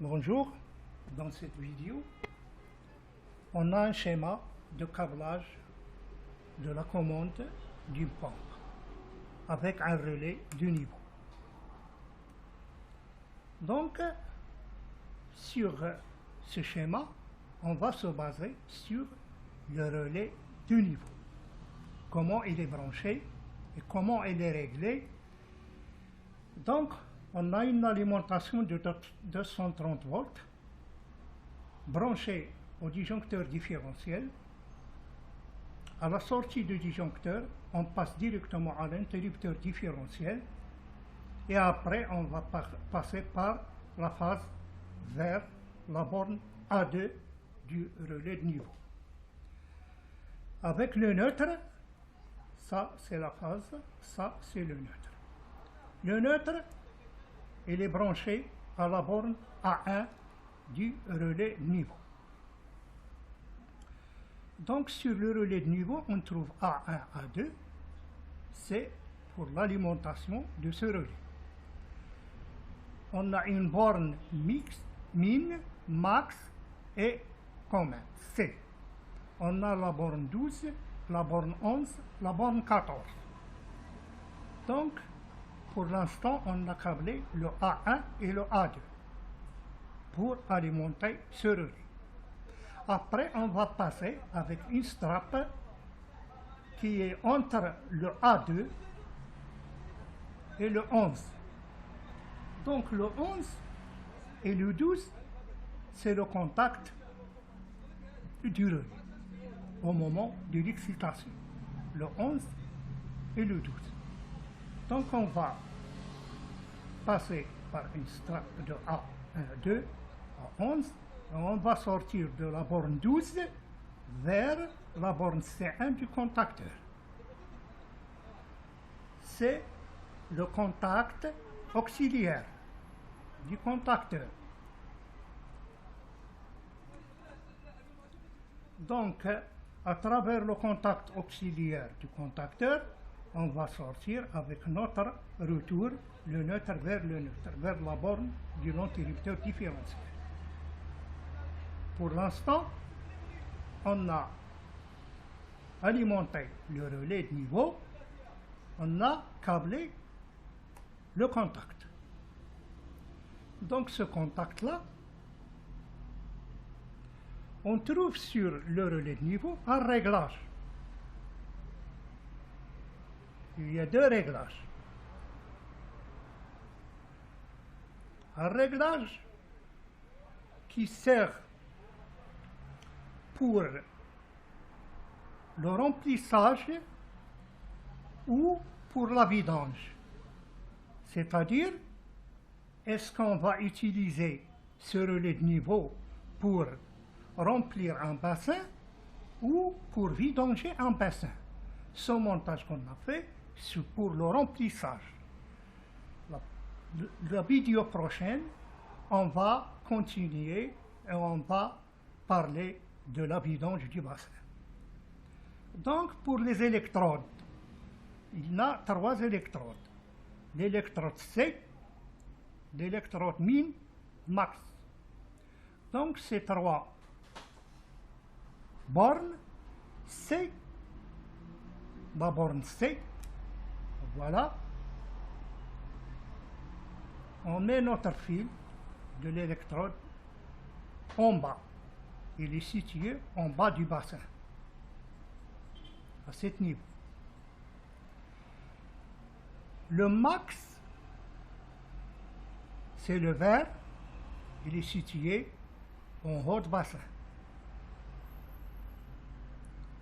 Bonjour, dans cette vidéo, on a un schéma de câblage de la commande d'une pompe avec un relais de niveau. Donc, sur ce schéma, on va se baser sur le relais de niveau. Comment il est branché et comment il est réglé. Donc, on a une alimentation de 230 volts branchée au disjoncteur différentiel. À la sortie du disjoncteur, on passe directement à l'interrupteur différentiel et après on va passer par la phase vers la borne A2 du relais de niveau. Avec le neutre, ça c'est la phase, ça c'est le neutre. Le neutre, il est branché à la borne A1 du relais de niveau. Donc sur le relais de niveau, on trouve A1, A2, c'est pour l'alimentation de ce relais. On a une borne mixte, min, max et commun, C. On a la borne 12, la borne 11, la borne 14. Donc, pour l'instant, on a câblé le A1 et le A2 pour alimenter ce relais. Après, on va passer avec une strap qui est entre le A2 et le 11. Donc le 11 et le 12, c'est le contact du relais au moment de l'excitation. Le 11 et le 12. Donc on va passer par une strap de A2 à 11 et on va sortir de la borne 12 vers la borne C1 du contacteur. C'est le contact auxiliaire du contacteur. Donc, à travers le contact auxiliaire du contacteur, on va sortir avec notre retour, le neutre, vers la borne de l'interrupteur différentiel. Pour l'instant, on a alimenté le relais de niveau, on a câblé le contact. Donc ce contact-là, on trouve sur le relais de niveau un réglage. Il y a deux réglages. Un réglage qui sert pour le remplissage ou pour la vidange. C'est-à-dire, est-ce qu'on va utiliser ce relais de niveau pour remplir un bassin ou pour vidanger un bassin? Ce montage qu'on a fait, c'est pour le remplissage. La vidéo prochaine, on va continuer et on va parler de la vidange du bassin. Donc, pour les électrodes, il y a 3 électrodes. L'électrode C, l'électrode min, max. Donc, ces 3 bornes, C, la borne C, voilà. On met notre fil de l'électrode en bas. Il est situé en bas du bassin, à cet niveau. Le max, c'est le vert, il est situé en haut de bassin.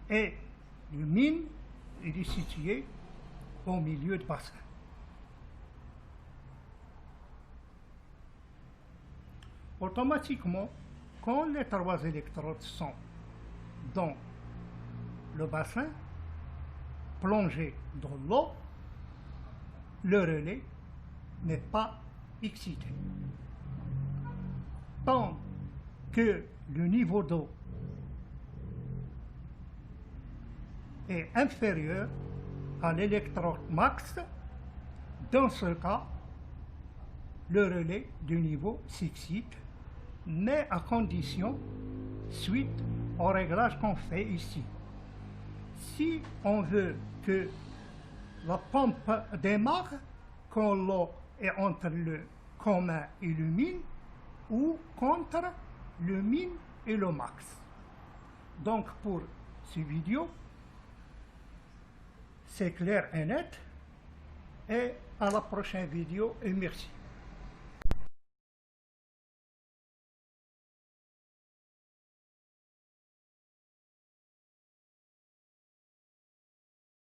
Et le min, il est situé au milieu de bassin. Automatiquement, quand les 3 électrodes sont dans le bassin, plongés dans l'eau, le relais n'est pas excité. Tant que le niveau d'eau est inférieur à l'électrode max, dans ce cas, le relais de niveau s'excite mais à condition, suite au réglage qu'on fait ici. Si on veut que la pompe démarre quand l'eau est entre le commun et le min, ou contre le min et le max. Donc pour cette vidéo, c'est clair et net, et à la prochaine vidéo et merci.